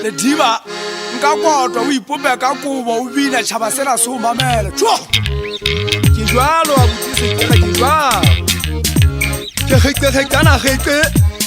le diba nka kotwa o ipope ka kobo o bina tšhaba sena se o mamele tšo ke jwalo a botsisekela ke jwalo ke gekegekana geke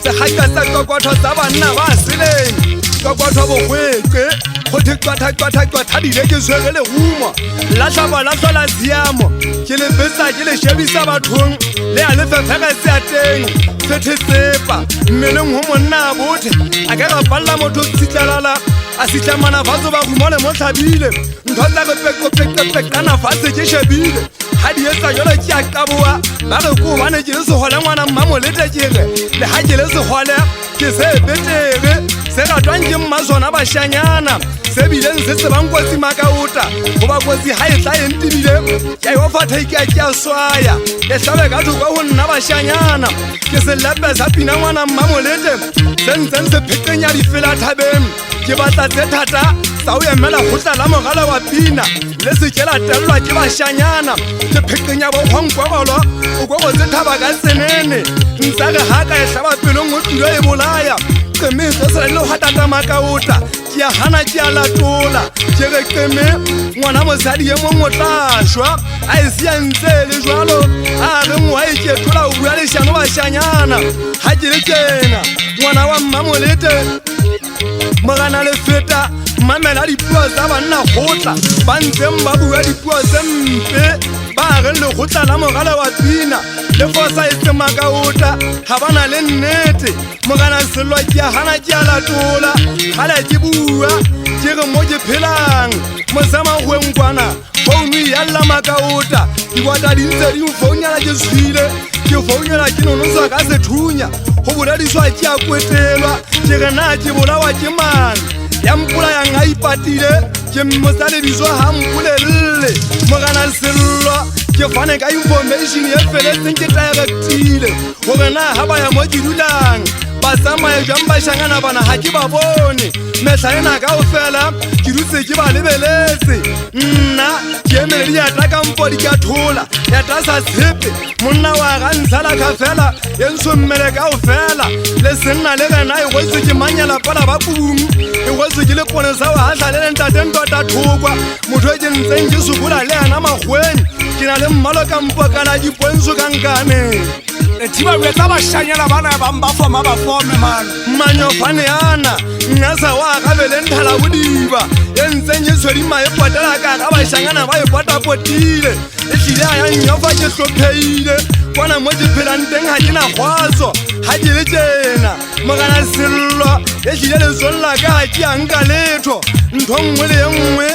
segaka sa kokotho tsa banna ba seleng kokotho bogweke go thekwathakwathadile ke swere lerumo latlhaba la tlhola siamo ke le betsa ke le shebisa bathong le a lefefege se a teng fethetsepa mmeleng go monna a bothe a ka rapalla motho tshitlalala a sitlamana fatso ba gumole mo tlhabile ntho tsa repekopekopekana fatshe ke shebile ga di etsa jalo ke a kaboa ba re ko bane ke le segole ngwana mmamolete kere le ga ke le segole ke se betere se ratwang ke mmasona bašanyana se bileng se tsebang kotsi makaota goba kotsi ga e tla entebile ke a ofathaika ke a swaya ke hlabe ka thoko go nna bašanyana ke se lepe sa pina ngwana mmamolete se ntseng se phekenya difela thabeng ke batla tse thata sa o emela gotla la mogala wa pina le se ke latelelwa ke bašanyana ke phekenya bokgwankgwagolo o kwagotse thaba ka tsenene ntsa re ga ka e tlhaba pelong o tulo e bolaya keme e tsosela le go gatata makaota ke a gana ke a latola ke re keme ngwana mosadi ye mongwe tlašwa a e seantse le jalo a re ngwa e ketola o bua lešano bašanyana ga ke le kena ngwana wa mmamolete mogana le feta mamela dipuo tsa banna gotla ba ntseng ba bua dipuo tse mpe ba re le gotla la mogala wa pina le fosa e se makaota ga bana le nnete mogana selwa ke a gana ke a latola gala ke bua ke re mo ke phelang mosamagwenkwana founu e yalla makaota dibota di ntse di mfounela ke tshwile ke founela ke nonosa ka sethunya go bolediswa ke a kwetelwa ke re na ke bolawa ke mang ya mpola yang a ipatile ke mosadediswa ga mpolelele mogana sello ke fane ka information e feletseng ke directile gore na ga ba ya mo ke dulang ba tsamaye jwang bašangana bana ga ke ba bone metlha ena ka o fela ke dutse ke ba lebeletse nna ke emele diatla kampo di ka thola yatla sa tshepe monna wa ga ntshala ka fela e ntsho mmele ka o fela le senna le gena e gwetse ke manyela pala ba pung e gwetse ke lepone sa wa hatla le lentateng tota thokwa motho e ke ntseng ke sokola le yana magweni ke na le mmalo kampo kana dipontsho kankaneng thiba o etsa bašanyana bana bang ba foma ba fome man manyofane ana nnasa wa gabele nthala bodiba e ntseng e tshwedi maepotela ka ga bašangana ba epotapotile e tlile a ya nnyofa ke hlopheile kwana mo ke phelang teng ga ke na kgwatso ga ke le tjena mogana sello e tlile letsolola ka ga ke anka letho ntho nngwe le ye nngwe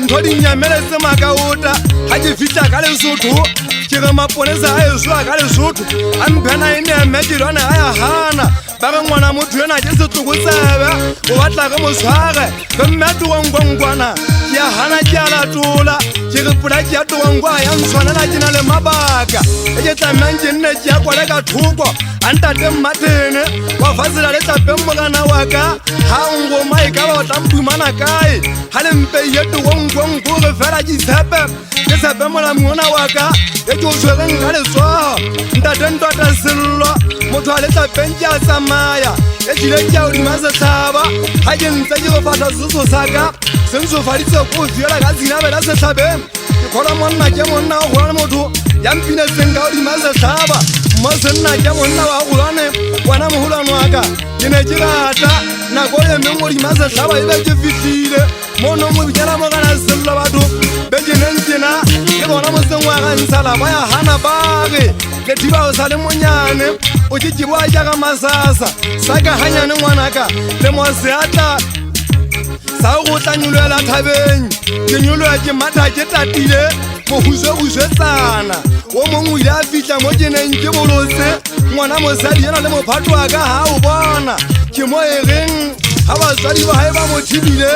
ntho dinyameletse makaota ga ke fitlha ka lesotho ke re maponesa a eswa ka lesotho a mphena e ne emekelwane a ya gana ba re ngwana motho ena ke setlokotsebe o batla re motshware re mme a togongkwankwana ke a gana ke a latola ke re pola ke a togonkwa ya ntshwanela ke na le mabaka e ke tlamang ke nne ke a kwale ka thoko a ntate mmatene wa fasela le tlapeng mogana wa ka ga ngoma e ka ba o tlampumana kae ga le mpe ye togonkwankwo re fela ke tshepe ke tshepe molamona wa ka e ke o tshwereng ka letsogo ntate ntota sello motho a le tlapeng ke a tsamaya e tlile ke a odima setlhaba ga ke ntse ke go fata setso sa ka se ntsofaditse ko fiela ka tsinabela setlhabeng ke kgola monna ke monna wa golane motho ya mpinetseng ka odima setlhaba mo senna ke monna wa golane wena mogolwane wa ka ke ne ke rata nako e meng odima setlhaba e be ke fitlhile mo no mo bikela mogana sello batho be ke neng tjena ke bona motseng wa ga ntshala ba ya gana bage ke thiba o sa le monyane o ke boa jaaka masasa sa ka ganyane ngwanaka le mo seatla sa go tla nyoloela thabeng ke nyoloa ke matha ke tatile mo husetsana o mongwe ile a fitlha mo ke neng ke bolotse ngwana mosadi ena le mophato wa ka ga o bona ke mo e reng ga batswadi ba gae ba mo thibile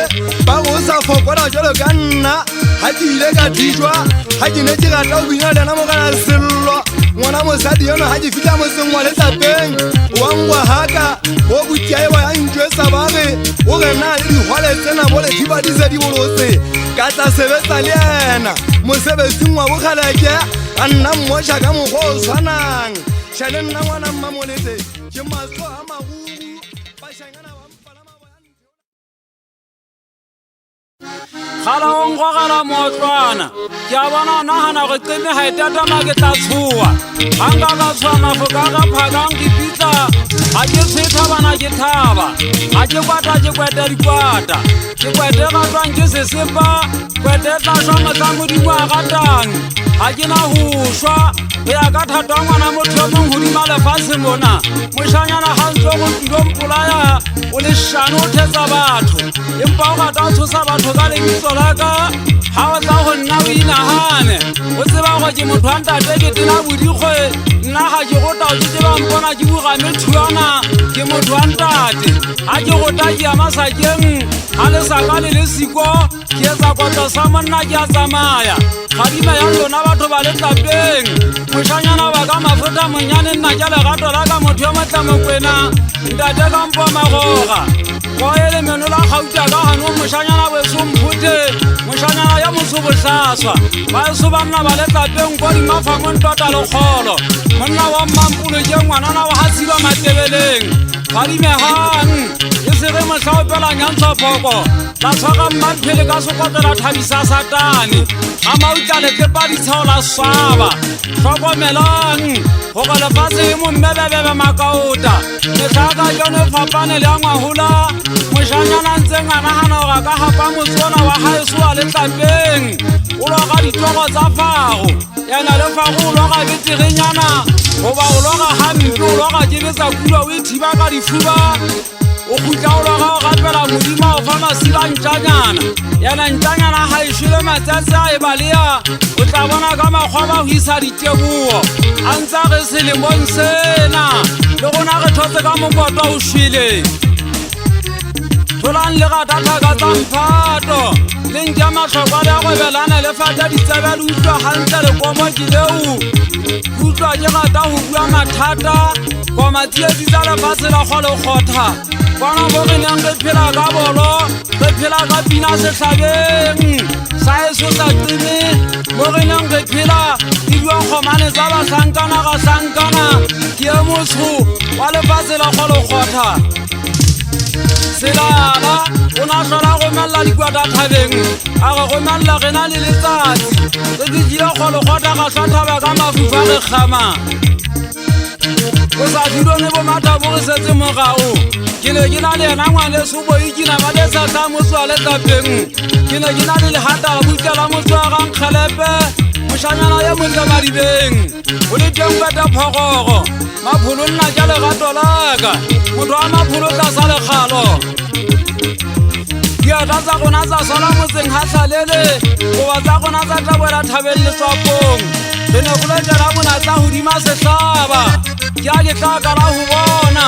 ba go sa fokola jalo ka nna ga ke ile ka thijwa ga ke ne ke rata o bina lena mogana sello ngwana mosadi eno ga ke fitlha motseng wa letlapeng wangwa haka o butiaewa ya ntjwetsa ba re o re na le dihwale tsena bo lethiba di se di bolotse ka tla sebetsa le ena mosebetsing wa bokgaleke a nna mmotša ka mokgwa o tshwanang šale nna ngwana mmamolete ke matso a maguru bašangana kgala o nkgogela mootlwana ke a bona nagana go qeme ga etatama ke tla tshoa ga nka ka tshoa mafoka ga phakang ke pitla ga ke sethabana ke thaba ga ke kwata ke kweta dikwata ke kwete gatlwang ke sesepa kwete tla šwa motlamodimo a gatang ga ke na go šwa go ya ka thata ngwana motho yo mong godima lefatshe mona mošanyana gantse go tulo mpolaya o le šane o thetsa batho empa o gata o tshosa batho ka lebitso la ka ga o tla go nna o inagane o tseba go ke motho wa ntate ke tena bodikgwe nna ga ke go tao ke tseba mpona ke bugame thuana ke motho wa ntate ga ke go ta ke ya masakeng ga lesaka le le siko ke etsa kotlo sa monna ke a tsamaya gadima ya lona batho ba le tlapeng mošanyana ba ka mafuta monyane nna ke legato la ka motho yo motlamokwena ntate ka mpo magoga ko e le meno la gauta ka gano mošanyana beso mphuthe mošanyana ya moso bohlaswa baeso banna ba le tlapeng ko dimafamong tota lekgolo monna wa mmampolo ke ngwanana wa gatsiba matebeleng gadimegang e sege mohlaopela nyantshopoko la tshwaka mmaphele ka sekotela thabisa satane ga mautla letlepa ditshao la swaba tlhokomelang gogo lefatshe e mommebebebe makaota letlhaka jone fapane le ya ngwahola mošanyana ntseng a nagana go ka gapa motsona wa gaesoa le tlapeng o loga ditogo tsa fago yana le fago o loga betegenyana goba o loga gampe o loga ke betsa kula o e thiba ka difuba o khutla o loga o gapela modimo o fa masila ntšanyana yana ntšanyana ga e šwele matsatsi a e balea o tla bona ka makgwa ba go isa ditebogo a ntse ge selemong sena le gona ge thotse ka mokotwa o šwele tholang le ga dathaka tsa mphato le nke matlhokwa le a gwebelana le fata ditsebe le utlwa gantle lekomo ke leo utlwa ke gata go bua mathata komatsietsi tsa lefatshe la go le kgotha bona bo re neng re phela ka bolo re phela ka pina setlhabeng sa eso sa qime bo re neng re phela ke bua kgomane tsa bahlankana ga hlankana ke e motsho wa lefatshe la go le kgotha selala o na hlola go mella dikwata thabeng a go gomella ge na le letsatsi re dikile kgolo kgota ga hlathaba ka mafufa ge kgama o sa filone bo mata bo re setse mogao ke ne ke na le yena ngwane sobo ikina ba le tsa motho a le tlapeng ke ne ke na le lehata la butlela motho a gang kgelepe mošanyana ya montle madibeng o le teng beta phogogo mapholo nna ke legato laka motho wa mapholo tla sa lekgalo diata tsa gona tsa sala motseng ga tlhalele goba tsa gona tsa taboela thabeng letswapong le ne goletela bona tsa godima setlhaba ke a ke tlaka la go bona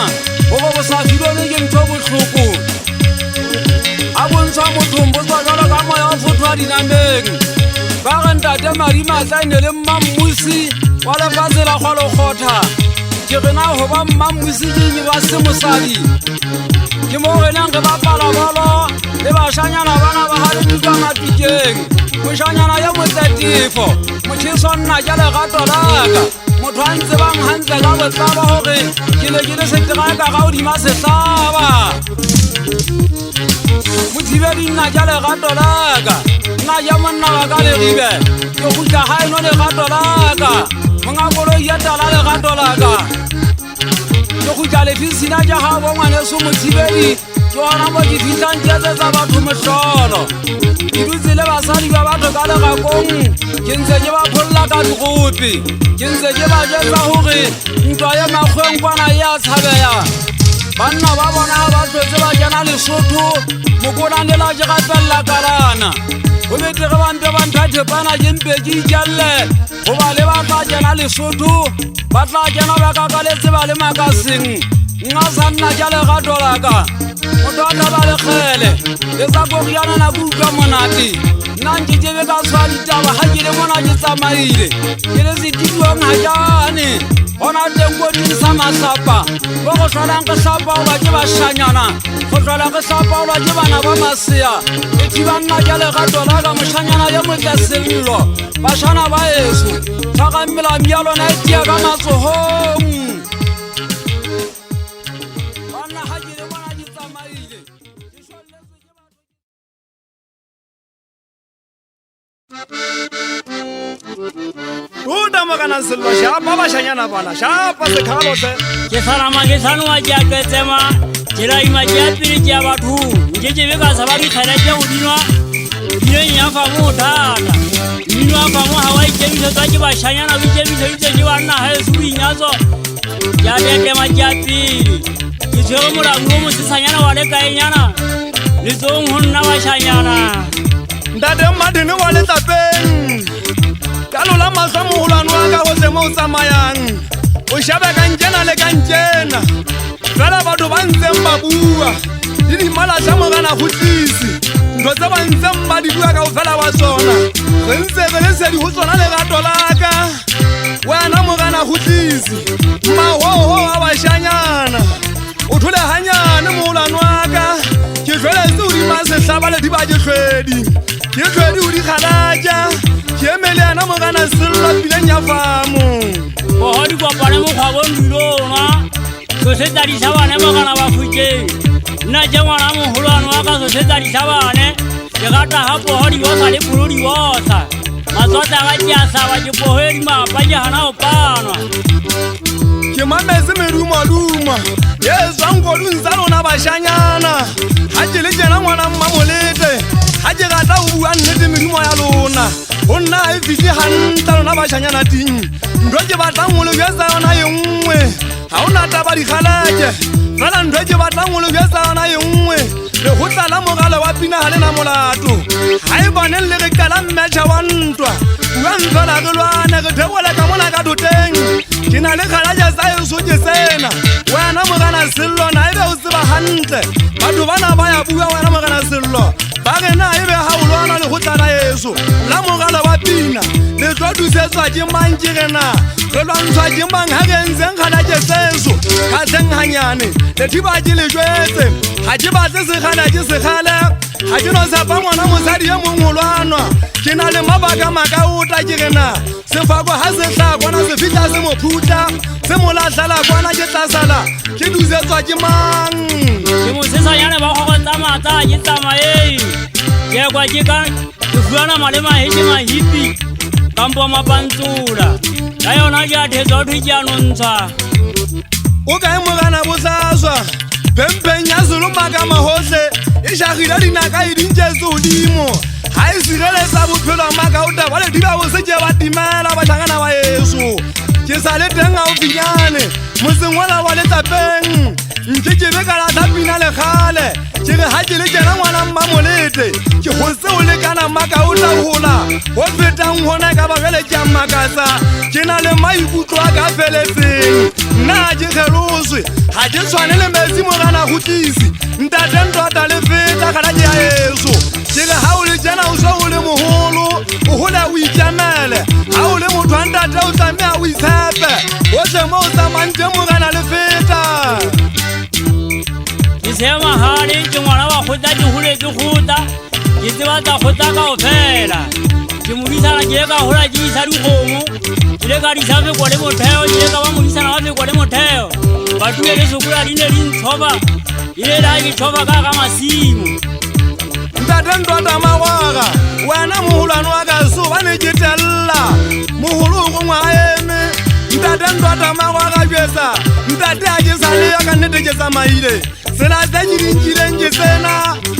gobo bo sa filone ke ntho botlhoko a bontshwa mothong bo tswa jalo ka moya o fothoa dinameng ba ge ntate madimatla e ne le mmammusi wa lefatshe la kgwalo kgotha ke rena go ba mmammusi ke nye ba se mosadi ke mo renang re bapala bolo le bašanyana bana ba gale tuka mapikeng mošanyana ya motletefo motšheso nna ke legato laka motho a ntse bang gantle ka botlaba gore ke ne ke le seteraka ga odima setlaba mothibedi nna ke legato laka nna ke monna wa ka legibe ke gutla ga eno legato laka monga koloi ya tala legato laka ke gutla lefisina ja ga bo ngwaneso mothibedi ke gona mo ke fitlhang ke etsetsa batho motlholo ke dutse le basadi ba batho ka legakong ke ntse ke ba pholola ka digope ke ntse ke ba jetsa gore ntwa ye makgweng kwana e a tshabeya banna ba bona ga ba tlhotse ba kena lesotho mokolanela ke gapelela kalana go betege bampe banthathepana ke mpe ke ikelle goba le ba tla kena lesotho ba tla kena ba kakaletse ba le makaseng nna sa nna ke legato laka motho a taba lekgele le tsa koriana na kutlwa monate nna nke kebe ka tshwa ditaba ga ke le mona ke tsamaile ke le setidiong ga jane gona teng ko dirisa mahlapa bo go tlholang ke hlapaolwa ke bašanyana go tlhola ke hlapaolwa ke bana ba masea e thiba nna ke legato laka mošanyana ye motle sello bašana ba eso tlhaka mmelami ya lona e tia ka matsohong Uda magana sello shapa bashanyana bana shapa se khalo se ke salama ke sanwa ja ketsema jira ima ja piri ja bathu nje be ka sabari khara ja udinwa ye nya fa mo thata minwa fa mo hawai jemi se twa ke bashanyana bi jemi se itse ji bana ha su inyazo ja de ma ja piri ke jo mo ra mo se sanyana wale ka enyana le zo honna bashanyana ndade madini wale tapeng kalola masamu hulano aka go se mo tsamayang o shabe ka njena le ka njena fela batho ba ntseng ba bua di di mala tsa mogana go tlisi ntho tsa ba ntseng ba di bua ka go fela wa tsona re ntse re se di go tsona le gato laka wena mogana go tlisi mahoho a bashanyana o thole hanyane mo hulano aka ke jwele tse o di masehlaba le di ba ke hlwedi ke hlwedi o di khalaja ke emelena mogana sello pileng ya famo bohodi kopane mokgwa bondulona sosetsa ditšhabane mogana ba fukeng nna je ngwana mogolwane wa ka sosetsa ditšhabane ke gata ga bohodi bosa le polodi bosa matswatsa ga ke a saba ke pohedi mapa ke gana go panwa ke mametse medumaduma ye tswang kodung tsa lona bashanyana ga ke le kena ngwana mmamolete ga ke gata go bua nnete medumo ya lona go nna a e fitlhe ganta lona bashanyana ting ntho ke batlang go lebjetsa yona ye nngwe ga o nata ba dikgalake fela ntho ke batlang go lebjetsa yona ye nngwe le go tlala mogale wa pina ga lena molato ga e boneng le re kala mmetšha wa ntwa bua ntfela re lwane re thebole ka mona ka toteng ke na le kgalaja sa eso ke sena wena mogana sello na ebe o tseba gantle batho bana ba ya bua wena mogana sello ba re na ebe ga o lwana le go tlala eso la mogale wa pina le tlo dusetswa ke mang ke rena re lwantshwa ke mang ga re ntseng kgalaje seso ka tleng ganyane le thiba ke le jwetse ga ke batle segala ke segale ga ke no sepa ngwana mosadi ye mongolwanwa ke na le mabaka makaota ke rena sefako ga se tla kwana se fitlha se mo phutla se mo latlhala kwana ke tla sala ke dusetswa ke mang ke mosesanyane ba go tsa matsa ke tsamaye ke kwa ke ka ke fuana malema heke mahipi kampo mapantsula ka yona ke a thetsa thwe ke anontsha o kae mogana bosaswa phempeng ya selomaka mahotlhe e šagile dinaka e dintše seodimo ga e sireletsa bophelo makaota ba le diba bose ke ba timela batlhangana ba eso ke sa le teng gaufinyane motseng wala wa letapeng nke ke be ka latlha pina le kgale ke re ga ke le kena ngwana mmamolete ke go seo lekana makaota gola go fetang gona ka babele ke a makatsa ke na le maikutlo a ka feletseng nna ke kgeloswe ga ke tshwane le metsi mogana go tlisi ntate ntota le feta gana ke ya eso ke re ga o le jena o swa o le mogolo o gola o ikemele ga o le motho wa ntate o tlamea o itshepe otlhe mo o tsamantse mogana le feta ke seema gale ke ngwana wa kgotsa ke gole ke kgotsa ke tseba tsa kgotsa ka go fela ke modisana ke le ka gola ke isa dikgomo ke le ka disa feko le motheo ke le ka ba modisana wa feko le motheo batue le sokola di ne di ntshoba e le la ke tshoba ka ga masimo ntate ntota magwaga wena mogolwane wa ka so ba ne ke telela mogolo o gongwe a eme ntate ntota magwaga jwetsa ntate a ke sa leyo ka nnete ke tsamaile tsela tse ke dinkileng ke tsena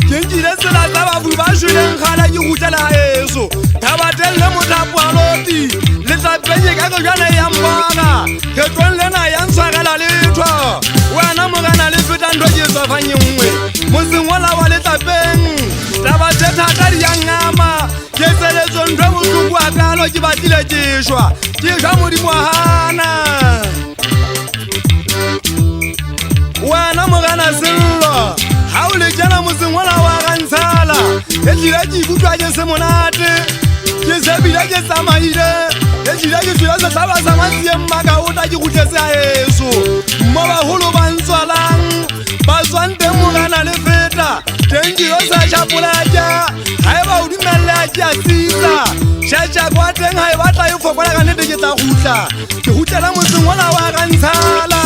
ke nkile tsela tsa bafu ba shweleng kgala ke gutlela eso thabatelele mothapo a loti letlapenye ka kojana ya mbaga ke tlong lena ya ntshwarela letho wena mogana le feta ntho ke tswafanye nngwe motseng wala wa letlapeng taba tse thata di ya ngama ke tseletso ntho botlhoko a kalo ke batlile ke shwa modimo wa hana wena mogana sello ga o le jana motseng wala wa gantshala e tlile ke ikutlwa ke se monate ke sebile ke tsamaile e tlile ke tlile setlhaba sa matsieng makaota ke gutletse a eso mo bagolo ba ntswalang ba tswang teng mogana le feta teng dilo sa šapolaka ga e ba o dumelele a ke a tsisa šatša kwa teng ga e batla e fokola ka nnete ke tla gutla ke gutlela motseng wala wa gantshala